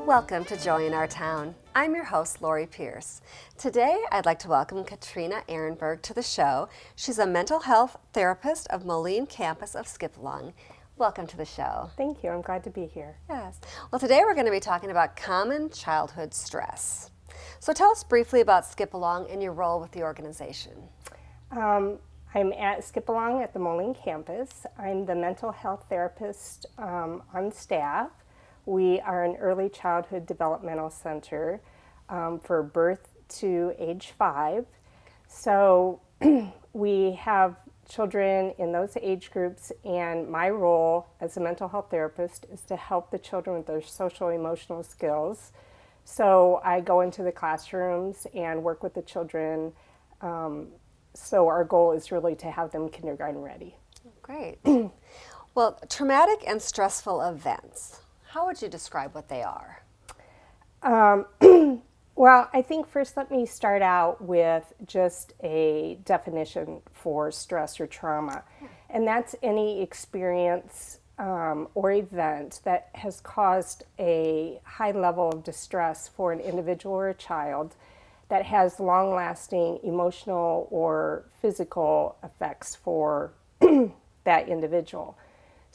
Welcome to Joy in Our Town. I'm your host, Lori Pierce. Today, I'd like to welcome Katrina Ehrenberg to the show. She's a mental health therapist of Moline campus of Skipalong. Welcome to the show. Thank you. I'm glad to be here. Yes. Well, today we're going to be talking about common childhood stress. So tell us briefly about Skipalong and your role with the organization. I'm at Skipalong at the Moline campus. I'm the mental health therapist on staff. We are an early childhood developmental center for birth to age 5. So we have children in those age groups, and my role as a mental health therapist is to help the children with their social emotional skills. So I go into the classrooms and work with the children. So our goal is really to have them kindergarten ready. Great. Well, traumatic and stressful events. How would you describe what they are? Well, I think first let me start out with just a definition for stress or trauma. And that's any experience or event that has caused a high level of distress for an individual or a child that has long-lasting emotional or physical effects for that individual.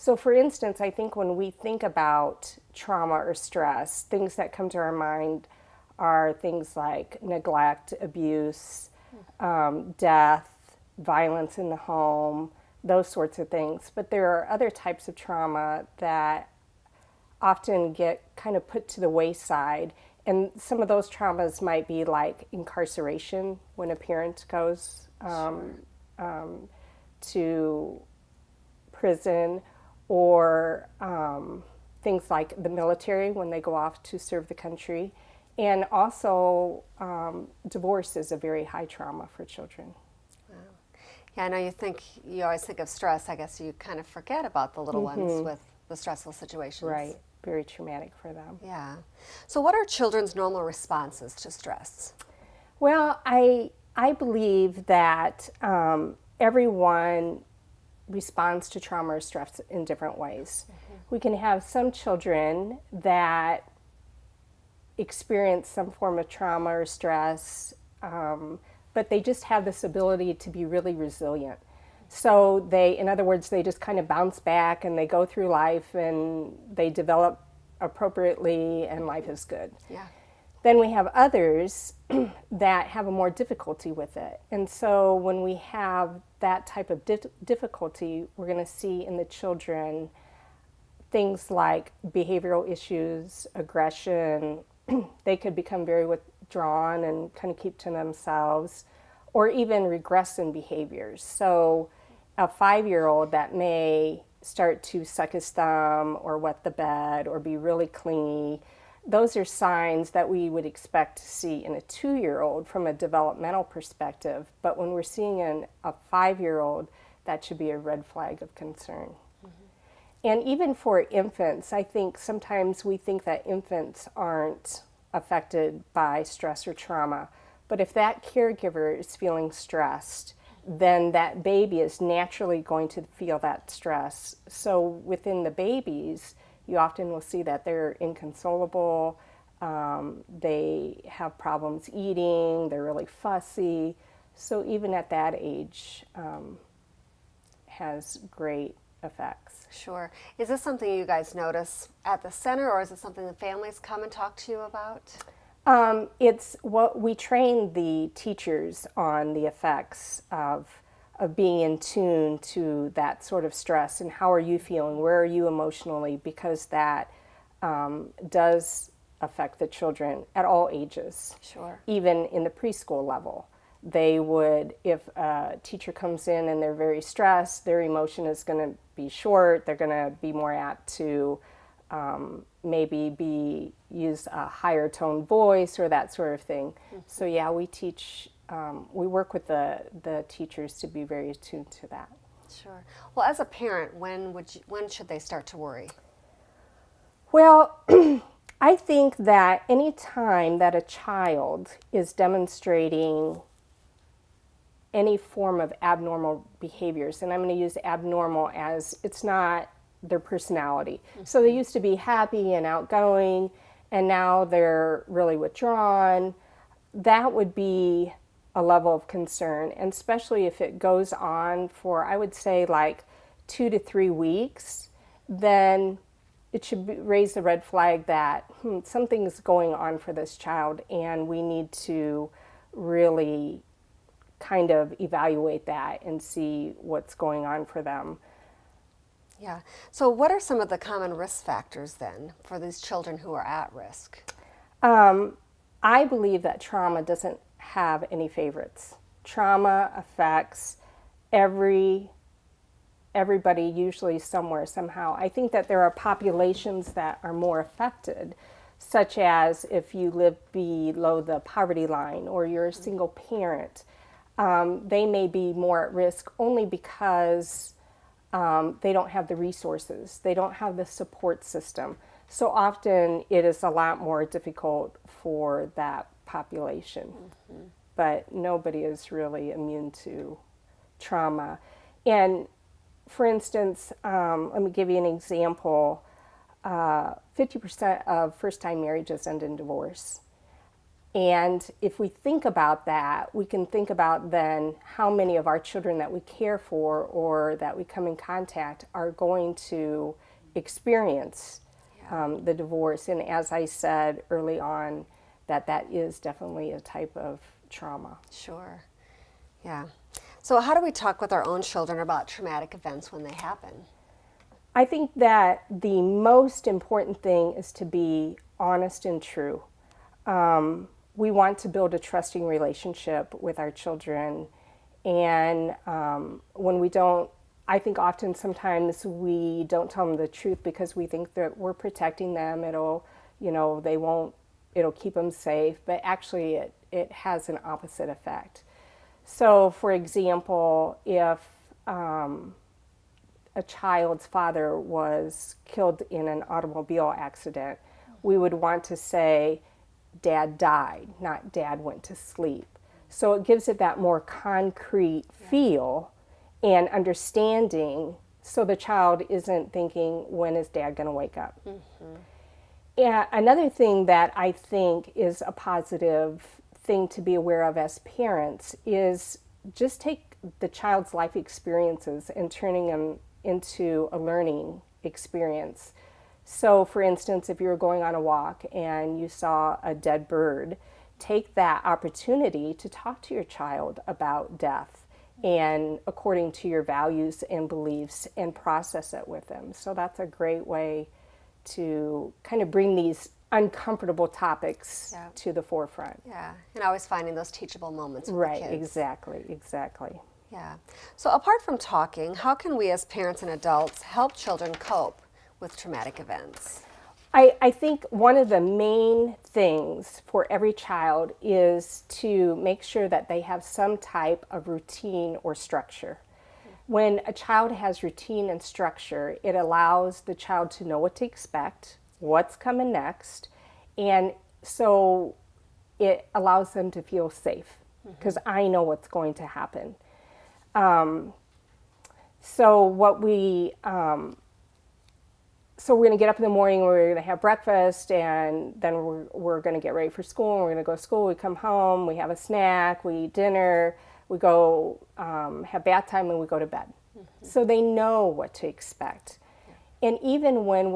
So for instance, I think when we think about trauma or stress, things that come to our mind are things like neglect, abuse, death, violence in the home, those sorts of things. But there are other types of trauma that often get kind of put to the wayside. And some of those traumas might be like incarceration when a parent goes to prison, or things like the military when they go off to serve the country. And also, divorce is a very high trauma for children. Wow. Yeah, I know you always think of stress. I guess you kind of forget about the little ones with the stressful situations. Right, very traumatic for them. Yeah. So what are children's normal responses to stress? Well, I believe that everyone responds to trauma or stress in different ways. We can have some children that experience some form of trauma or stress, but they just have this ability to be really resilient. So in other words, they just kind of bounce back and they go through life and they develop appropriately and life is good. Yeah. Then we have others that have a more difficulty with it. And so when we have that type of difficulty, we're going to see in the children things like behavioral issues, aggression. They could become very withdrawn and kind of keep to themselves, or even regress in behaviors. So a 5-year-old that may start to suck his thumb or wet the bed or be really clingy, those are signs that we would expect to see in a 2-year-old from a developmental perspective. But when we're seeing in a 5-year-old, that should be a red flag of concern. And even for infants, I think sometimes we think that infants aren't affected by stress or trauma. But if that caregiver is feeling stressed, then that baby is naturally going to feel that stress. So within the babies, you often will see that they're inconsolable, they have problems eating, they're really fussy. So even at that age, has great effects. Sure. Is this something you guys notice at the center, or is it something the families come and talk to you about? It's what we train the teachers on the effects of being in tune to that sort of stress and how are you feeling, where are you emotionally, because that does affect the children at all ages. Sure. Even in the preschool level. They would, if a teacher comes in and they're very stressed, their emotion is going to be short, they're going to be more apt to maybe use a higher tone voice or that sort of thing. So yeah, we work with the teachers to be very attuned to that. Sure. Well, as a parent, when should they start to worry? Well, I think that any time that a child is demonstrating any form of abnormal behaviors, and I'm going to use abnormal as it's not their personality. So they used to be happy and outgoing, and now they're really withdrawn, that would be a level of concern. And especially if it goes on for, I would say, like 2 to 3 weeks, then it should raise the red flag that something's going on for this child, and we need to really kind of evaluate that and see what's going on for them. Yeah. So what are some of the common risk factors then for these children who are at risk? I believe that trauma doesn't have any favorites. Trauma affects everybody, usually somewhere, somehow. I think that there are populations that are more affected, such as if you live below the poverty line or you're a single parent. They may be more at risk only because they don't have the resources. They don't have the support system. So often it is a lot more difficult for that population. But nobody is really immune to trauma. And for instance, let me give you an example. 50% of first-time marriages end in divorce. And if we think about that, we can think about then how many of our children that we care for or that we come in contact are going to experience the divorce. And as I said early on, that is definitely a type of trauma. Sure. Yeah. So how do we talk with our own children about traumatic events when they happen? I think that the most important thing is to be honest and true. We want to build a trusting relationship with our children, and when we don't, I think often sometimes we don't tell them the truth because we think that we're protecting them. It'll keep them safe, but actually it has an opposite effect. So, for example, if a child's father was killed in an automobile accident, we would want to say, Dad died, not Dad went to sleep. So it gives it that more concrete feel and understanding, so the child isn't thinking, when is Dad going to wake up? Yeah, another thing that I think is a positive thing to be aware of as parents is just take the child's life experiences and turning them into a learning experience. So, for instance, if you were going on a walk and you saw a dead bird, take that opportunity to talk to your child about death and according to your values and beliefs and process it with them. So that's a great way to kind of bring these uncomfortable topics to the forefront. Yeah, and always finding those teachable moments with Right, the kids. exactly. Yeah. So apart from talking, how can we as parents and adults help children cope with traumatic events? I think one of the main things for every child is to make sure that they have some type of routine or structure. When a child has routine and structure, it allows the child to know what to expect, what's coming next, and so it allows them to feel safe because I know what's going to happen. So we're going to get up in the morning, we're going to have breakfast, and then we're going to get ready for school, and we're going to go to school, we come home, we have a snack, we eat dinner, we go have bath time, and we go to bed. So they know what to expect. And even when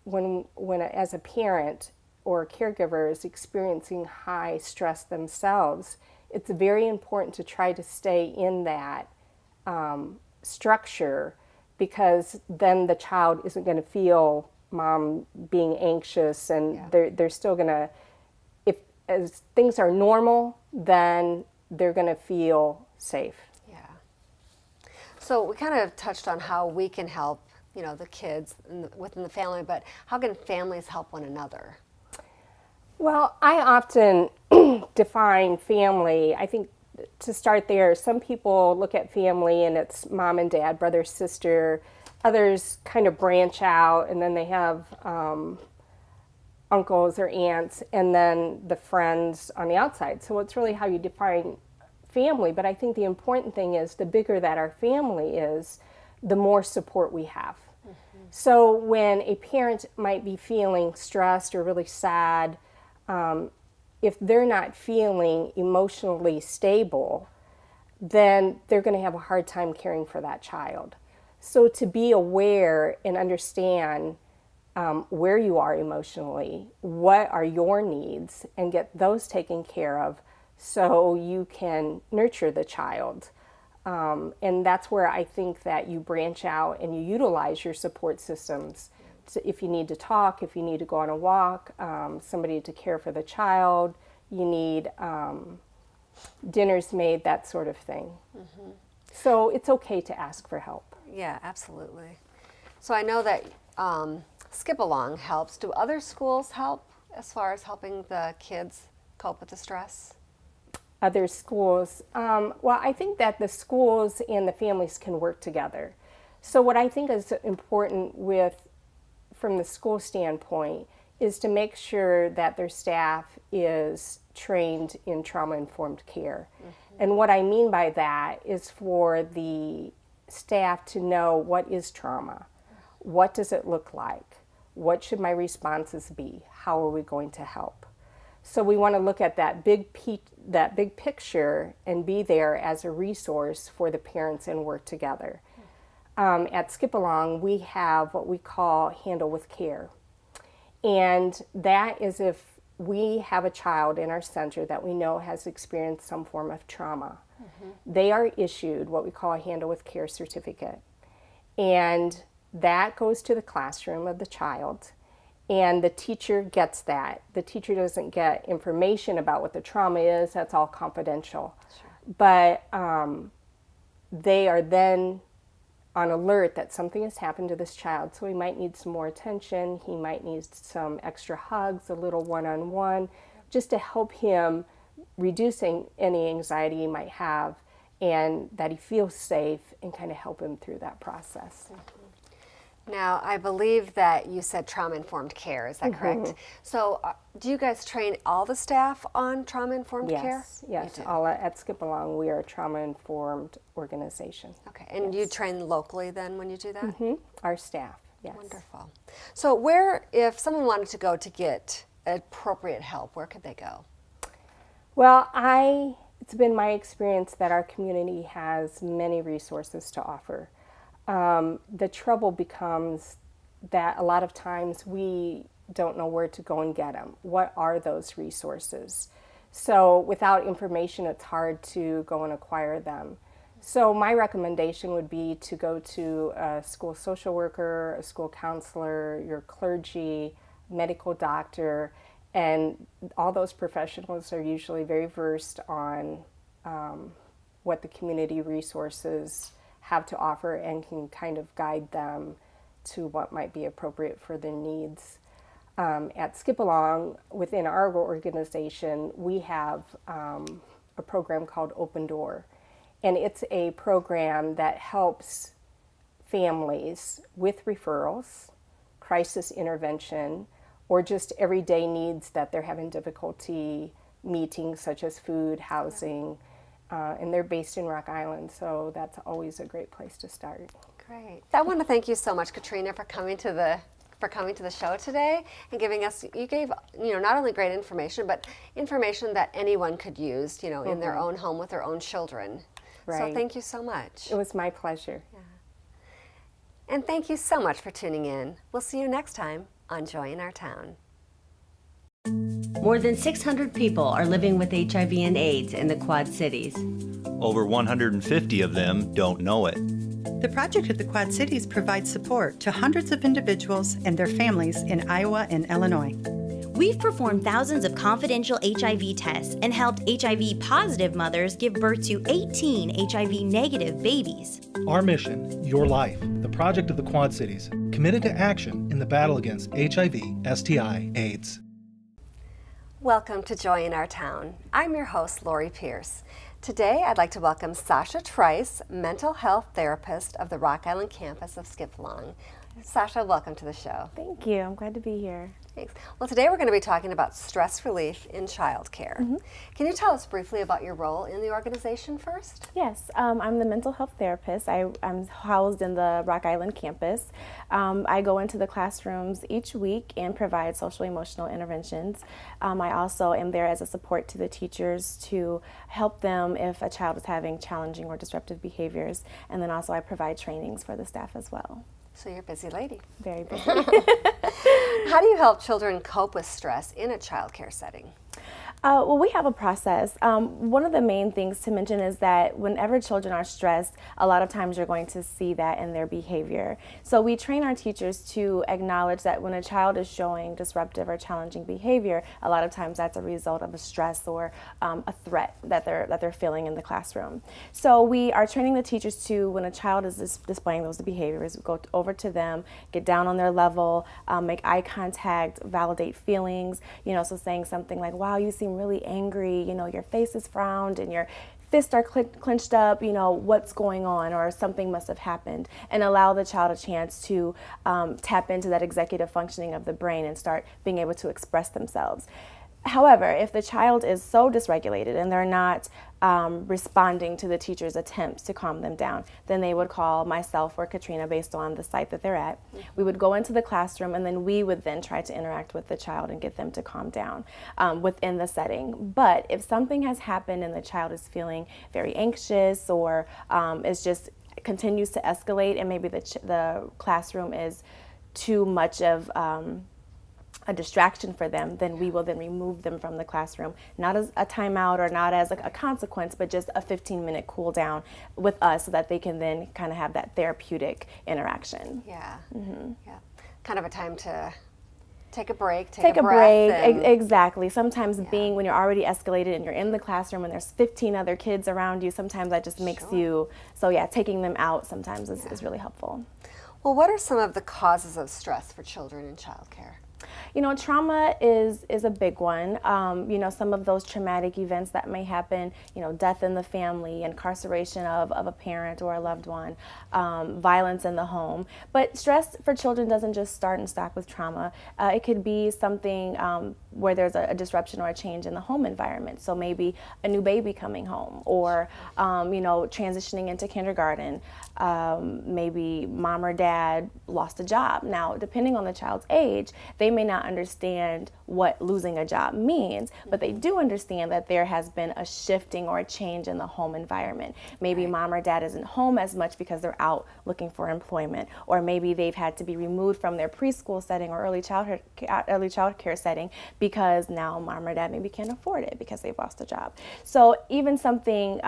when as a parent or a caregiver is experiencing high stress themselves, it's very important to try to stay in that structure, because then the child isn't going to feel mom being anxious, and they're still going to, as things are normal, then they're going to feel safe. Yeah. So we kind of touched on how we can help, the kids within the family, but how can families help one another? Well, I often define family, I think, to start there. Some people look at family and it's mom and dad, brother, sister. Others kind of branch out, and then they have uncles or aunts, and then the friends on the outside. So it's really how you define family. But I think the important thing is the bigger that our family is, the more support we have. So when a parent might be feeling stressed or really sad, if they're not feeling emotionally stable, then they're going to have a hard time caring for that child. So to be aware and understand where you are emotionally, what are your needs, and get those taken care of so you can nurture the child. And that's where I think that you branch out and you utilize your support systems. So if you need to talk, if you need to go on a walk, somebody to care for the child, you need dinners made, that sort of thing. So it's okay to ask for help. Yeah, absolutely. So I know that Skip Along helps. Do other schools help as far as helping the kids cope with the stress? Other schools, well, I think that the schools and the families can work together. So what I think is important from the school standpoint is to make sure that their staff is trained in trauma-informed care. And what I mean by that is for the staff to know what is trauma, what does it look like, what should my responses be, how are we going to help. So we want to look at that big picture and be there as a resource for the parents and work together. At Skip Along, we have what we call Handle with Care. And that is if we have a child in our center that we know has experienced some form of trauma. They are issued what we call a Handle with Care certificate. And that goes to the classroom of the child. And the teacher gets that. The teacher doesn't get information about what the trauma is. That's all confidential. Sure. But they are then on alert that something has happened to this child. So he might need some more attention. He might need some extra hugs, a little one-on-one, just to help him reducing any anxiety he might have, and that he feels safe, and kind of help him through that process. Now, I believe that you said trauma-informed care, is that correct? So do you guys train all the staff on trauma-informed care? Yes, all at Skip Along, we are a trauma-informed organization. Okay, and you train locally then when you do that? Our staff, yes. Wonderful. So if someone wanted to go to get appropriate help, where could they go? Well, it's been my experience that our community has many resources to offer. The trouble becomes that a lot of times we don't know where to go and get them. What are those resources? So without information, it's hard to go and acquire them. So my recommendation would be to go to a school social worker, a school counselor, your clergy, medical doctor, and all those professionals are usually very versed on what the community resources have to offer and can kind of guide them to what might be appropriate for their needs. At Skip Along, within our organization, we have a program called Open Door. And it's a program that helps families with referrals, crisis intervention, or just everyday needs that they're having difficulty meeting, such as food, housing, and they're based in Rock Island, so that's always a great place to start. Great. I want to thank you so much, Katrina, for coming to the show today and giving us. You gave not only great information, but information that anyone could use, in their own home with their own children. Right. So thank you so much. It was my pleasure. Yeah. And thank you so much for tuning in. We'll see you next time on Joy in Our Town. More than 600 people are living with HIV and AIDS in the Quad Cities. Over 150 of them don't know it. The project at the Quad Cities provides support to hundreds of individuals and their families in Iowa and Illinois. We've performed thousands of confidential HIV tests and helped HIV-positive mothers give birth to 18 HIV-negative babies. Our mission, Your Life, the project of the Quad Cities, committed to action in the battle against HIV, STI, AIDS. Welcome to Joy in Our Town. I'm your host, Lori Pierce. Today, I'd like to welcome Sasha Trice, mental health therapist of the Rock Island campus of Skip Along. Sasha, welcome to the show. Thank you. I'm glad to be here. Thanks. Well, today we're going to be talking about stress relief in childcare. Can you tell us briefly about your role in the organization first? Yes, I'm the mental health therapist. I'm housed in the Rock Island campus. I go into the classrooms each week and provide social emotional interventions. I also am there as a support to the teachers to help them if a child is having challenging or disruptive behaviors. And then also I provide trainings for the staff as well. So you're a busy lady. Very busy. How do you help children cope with stress in a childcare setting? Well, we have a process. One of the main things to mention is that whenever children are stressed, a lot of times you're going to see that in their behavior. So we train our teachers to acknowledge that when a child is showing disruptive or challenging behavior, a lot of times that's a result of a stress or a threat that they're feeling in the classroom. So we are training the teachers to, when a child is displaying those behaviors, go over to them, get down on their level, make eye contact, validate feelings. So saying something like, "Wow, you seem really angry, your face is frowned and your fists are clenched up, what's going on," or something must have happened, and allow the child a chance to tap into that executive functioning of the brain and start being able to express themselves. However, if the child is so dysregulated and they're not responding to the teacher's attempts to calm them down, then they would call myself or Katrina based on the site that they're at. We would go into the classroom and then we would then try to interact with the child and get them to calm down within the setting. But if something has happened and the child is feeling very anxious or is just continues to escalate and maybe the classroom is too much of a distraction for them, then we will then remove them from the classroom, not as a timeout or not as a consequence, but just a 15-minute cool down with us so that they can then kind of have that therapeutic interaction. Yeah. Yeah. Kind of a time to take a break, Take a breath. break, And exactly. Sometimes being, when you're already escalated and you're in the classroom and there's 15 other kids around you, sometimes that just makes you, so yeah, taking them out sometimes is really helpful. Well, what are some of the causes of stress for children in childcare? Trauma is a big one. Some of those traumatic events that may happen, death in the family, incarceration of a parent or a loved one, violence in the home. But stress for children doesn't just start and stop with trauma. It could be something where there's a disruption or a change in the home environment. So maybe a new baby coming home or, transitioning into kindergarten. Maybe mom or dad lost a job. Now, depending on the child's age, they may not understand what losing a job means, but they do understand that there has been a shifting or a change in the home environment. Maybe mom or dad isn't home as much because they're out looking for employment, or maybe they've had to be removed from their preschool setting or early child care setting because now mom or dad maybe can't afford it because they've lost a job. So even something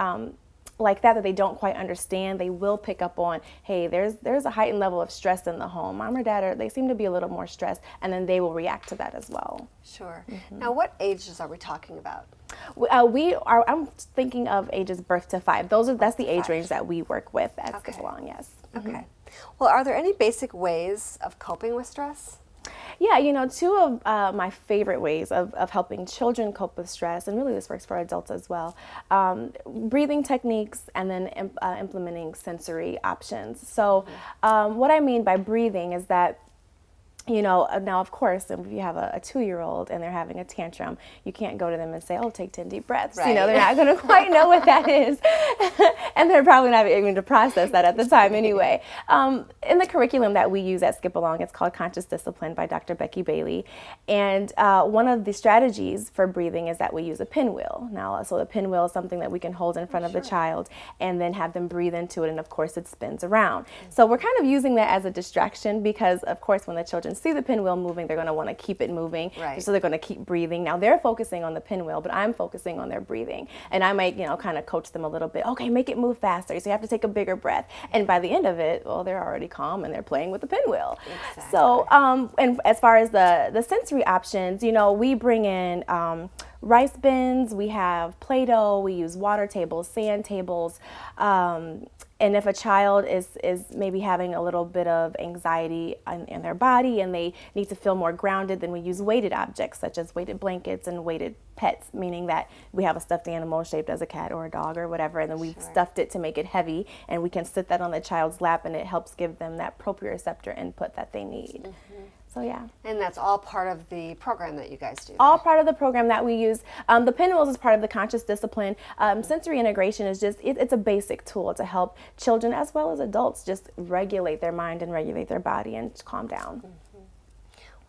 like that they don't quite understand, they will pick up on, hey, there's a heightened level of stress in the home. Mom or dad they seem to be a little more stressed, and then they will react to that as well. Sure. Now, what ages are we talking about? I'm thinking of ages birth to 5. That's the age range that we work with at Skip-Along, yes. Okay. Well, are there any basic ways of coping with stress? Yeah, two of my favorite ways of helping children cope with stress, and really this works for adults as well, breathing techniques and then implementing sensory options. So what I mean by breathing is that now, of course, if you have a 2-year-old and they're having a tantrum, you can't go to them and say, "Oh, take 10 deep breaths." Right. They're not going to quite know what that is. And they're probably not even to process that at the time anyway. In the curriculum that we use at Skip-Along, it's called Conscious Discipline by Dr. Becky Bailey. And one of the strategies for breathing is that we use a pinwheel. Now, so the pinwheel is something that we can hold in front of the child and then have them breathe into it. And of course, it spins around. So we're kind of using that as a distraction because, of course, when the children see the pinwheel moving, they're going to want to keep it moving. Right. So they're going to keep breathing. Now they're focusing on the pinwheel, but I'm focusing on their breathing. And I might, kind of coach them a little bit. Okay, make it move faster. So you have to take a bigger breath. And by the end of it, well, they're already calm and they're playing with the pinwheel. Exactly. So, and as far as the sensory options, we bring in rice bins, we have Play-Doh, we use water tables, sand tables, and if a child is maybe having a little bit of anxiety in their body and they need to feel more grounded, then we use weighted objects such as weighted blankets and weighted pets, meaning that we have a stuffed animal shaped as a cat or a dog or whatever, and then we've stuffed it to make it heavy, and we can sit that on the child's lap, and it helps give them that proprioceptor input that they need. So yeah. And that's all part of the program that you guys do. All part of the program that we use. The Pinwheels is part of the conscious discipline. Sensory integration is just, it's a basic tool to help children as well as adults just regulate their mind and regulate their body and calm down.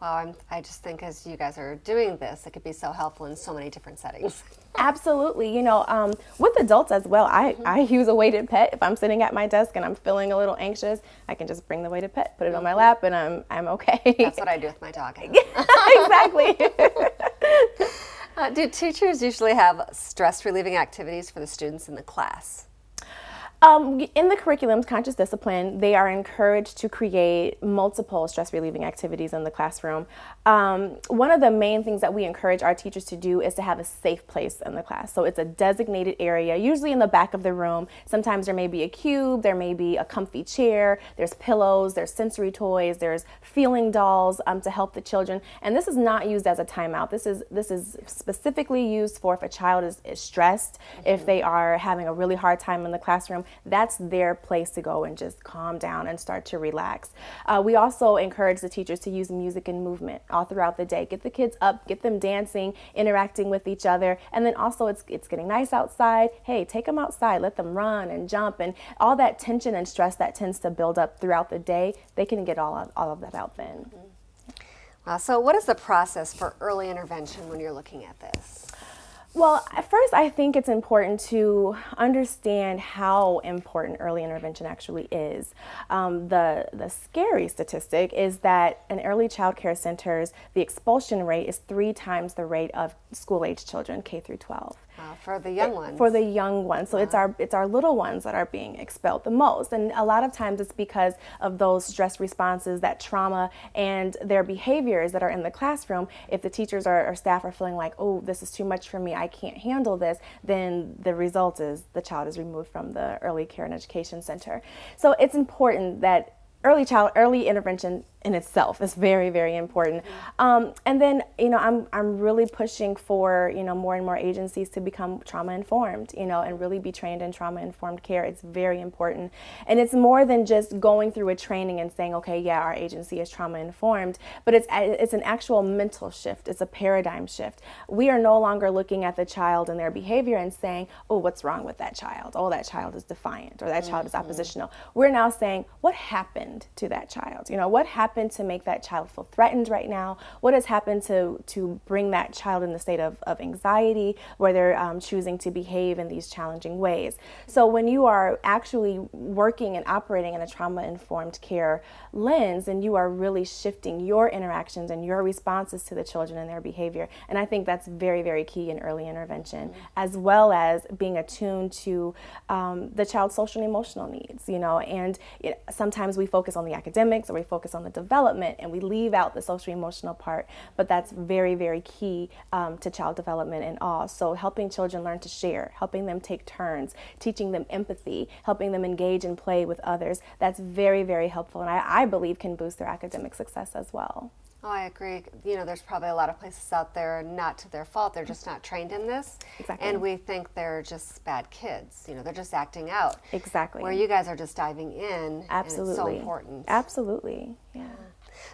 Well, I just think as you guys are doing this, it could be so helpful in so many different settings. Absolutely. You know, with adults as well, I use a weighted pet. If I'm sitting at my desk and I'm feeling a little anxious, I can just bring the weighted pet, put it on my lap, and I'm okay. That's what I do with my dog. Exactly. Do teachers usually have stress relieving activities for the students in the class? In the curriculums, conscious discipline, they are encouraged to create multiple stress relieving activities in the classroom. One of the main things that we encourage our teachers to do is to have a safe place in the class. So it's a designated area, usually in the back of the room. Sometimes there may be a cube, there may be a comfy chair, there's pillows, there's sensory toys, there's feeling dolls to help the children. And this is not used as a timeout. This is specifically used for if a child is stressed, if they are having a really hard time in the classroom. That's their place to go and just calm down and start to relax. We also encourage the teachers to use music and movement all throughout the day. Get the kids up, get them dancing, interacting with each other, and then also it's getting nice outside. Hey, take them outside, let them run and jump, and all that tension and stress that tends to build up throughout the day, they can get all of that out then. So what is the process for early intervention when you're looking at this? Well, at first, I think it's important to understand how important early intervention actually is. The scary statistic is that in early child care centers, the expulsion rate is 3 times the rate of school-age children, K through 12. For the young ones. For the young ones. So it's our little ones that are being expelled the most. And a lot of times it's because of those stress responses, that trauma, and their behaviors that are in the classroom. If the teachers or staff are feeling like, oh, this is too much for me, I can't handle this, then the result is the child is removed from the early care and education center. So it's important that early intervention in itself is very, very important. And then, I'm really pushing for, more and more agencies to become trauma informed, and really be trained in trauma informed care. It's very important. And it's more than just going through a training and saying, okay, yeah, our agency is trauma informed, but it's an actual mental shift. It's a paradigm shift. We are no longer looking at the child and their behavior and saying, oh, what's wrong with that child? Oh, that child is defiant, or that child is oppositional. We're now saying, what happened to that child? What happened to make that child feel threatened right now? What has happened to bring that child in the state of anxiety where they're choosing to behave in these challenging ways? So when you are actually working and operating in a trauma-informed care lens, and you are really shifting your interactions and your responses to the children and their behavior. And I think that's very, very key in early intervention, as well as being attuned to the child's social and emotional needs, and sometimes we focus on the academics or we focus on the development and we leave out the social emotional part, but that's very, very key to child development and all. So helping children learn to share, helping them take turns, teaching them empathy, helping them engage and play with others, that's very, very helpful, and I believe can boost their academic success as well. Oh, I agree. There's probably a lot of places out there, not to their fault, they're just not trained in this. Exactly. And we think they're just bad kids. They're just acting out. Exactly. Where you guys are just diving in. Absolutely. And it's so important. Absolutely. Yeah.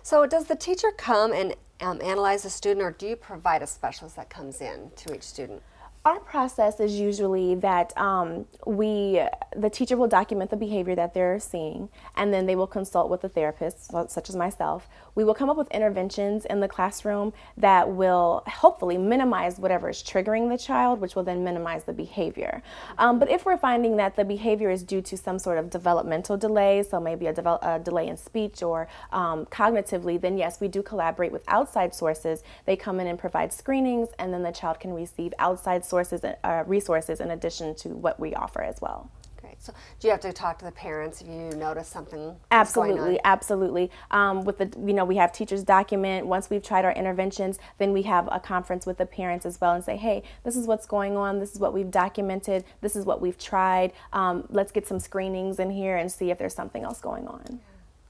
So does the teacher come and analyze the student, or do you provide a specialist that comes in to each student? Our process is usually that the teacher will document the behavior that they're seeing, and then they will consult with a therapist, such as myself. We will come up with interventions in the classroom that will hopefully minimize whatever is triggering the child, which will then minimize the behavior. But if we're finding that the behavior is due to some sort of developmental delay, so maybe a delay in speech or cognitively, then yes, we do collaborate with outside sources. They come in and provide screenings, and then the child can receive outside resources in addition to what we offer as well. Great. So do you have to talk to the parents if you notice something Absolutely, going on? Absolutely. We have teachers document. Once we've tried our interventions, then we have a conference with the parents as well and say, hey, this is what's going on. This is what we've documented. This is what we've tried. Let's get some screenings in here and see if there's something else going on.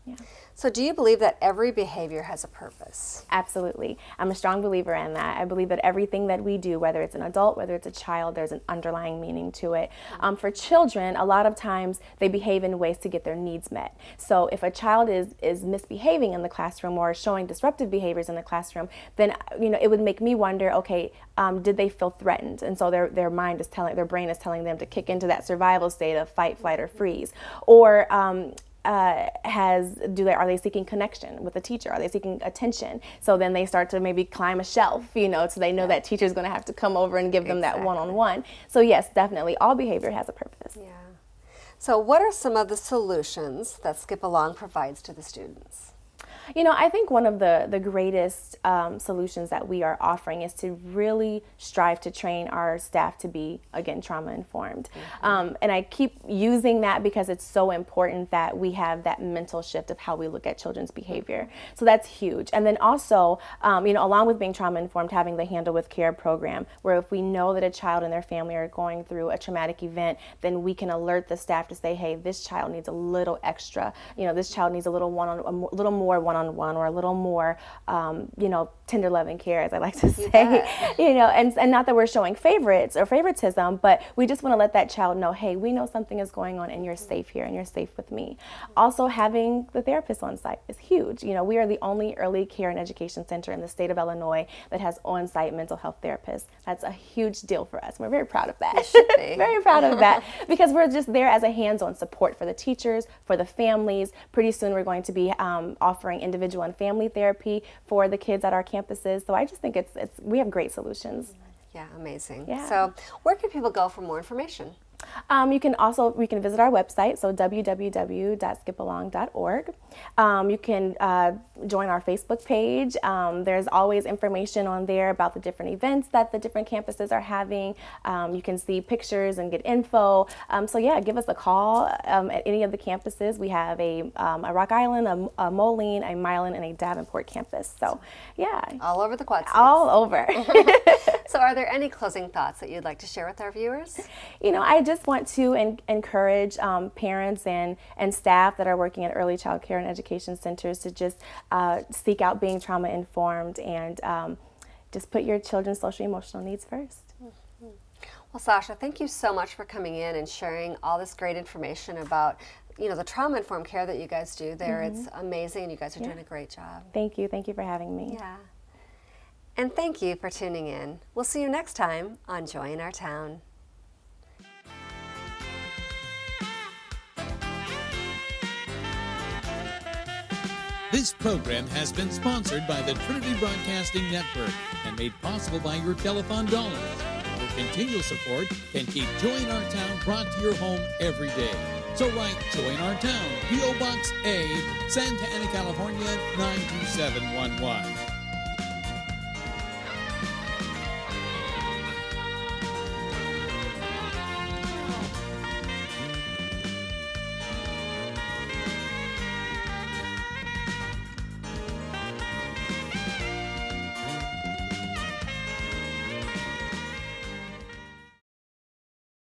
Yeah. So do you believe that every behavior has a purpose? Absolutely. I'm a strong believer in that. I believe that everything that we do, whether it's an adult, whether it's a child, there's an underlying meaning to it. For children, a lot of times they behave in ways to get their needs met. So if a child is misbehaving in the classroom or showing disruptive behaviors in the classroom, then it would make me wonder, okay, did they feel threatened? And so their brain is telling them to kick into that survival state of fight, flight, or freeze. Or are they seeking connection with the teacher? Are they seeking attention? So then they start to maybe climb a shelf, so they know that teacher's going to have to come over and give them that one-on-one. So yes, definitely, all behavior has a purpose. Yeah. So what are some of the solutions that Skip Along provides to the students? I think one of the greatest solutions that we are offering is to really strive to train our staff to be, again, trauma informed. And I keep using that because it's so important that we have that mental shift of how we look at children's behavior. So that's huge. And then also, along with being trauma informed, having the Handle with Care program, where if we know that a child and their family are going through a traumatic event, then we can alert the staff to say, hey, this child needs a little extra. This child needs a little more one-on-one or a little more, tender loving care, as I like to say, and not that we're showing favorites or favoritism, but we just want to let that child know, hey, we know something is going on and you're safe here and you're safe with me. Also, having the therapist on site is huge. We are the only early care and education center in the state of Illinois that has on-site mental health therapists. That's a huge deal for us. We're very proud of that. It should be. Very proud of that because we're just there as a hands-on support for the teachers, for the families. Pretty soon we're going to be offering individual and family therapy for the kids at our campuses. So I just think we have great solutions. Yeah, amazing. Yeah. So where can people go for more information? You can visit our website, so www.skipalong.org. You can join our Facebook page. There's always information on there about the different events that the different campuses are having. You can see pictures and get info. So yeah, give us a call at any of the campuses. We have a Rock Island, a Moline, a Milan, and a Davenport campus. So yeah. All over the Quad Cities. All over. So are there any closing thoughts that you'd like to share with our viewers? I just want to encourage parents and staff that are working at early child care and education centers to just seek out being trauma informed and just put your children's social emotional needs first. Well, Sasha, thank you so much for coming in and sharing all this great information about the trauma-informed care that you guys do there. It's amazing, and you guys are doing a great job. Thank you. Thank you for having me. Yeah. And thank you for tuning in. We'll see you next time on Joy in Our Town. This program has been sponsored by the Trinity Broadcasting Network and made possible by your telethon dollars. Your continual support can keep Joy in Our Town brought to your home every day. So write Joy in Our Town, P.O. Box A, Santa Ana, California, 92711.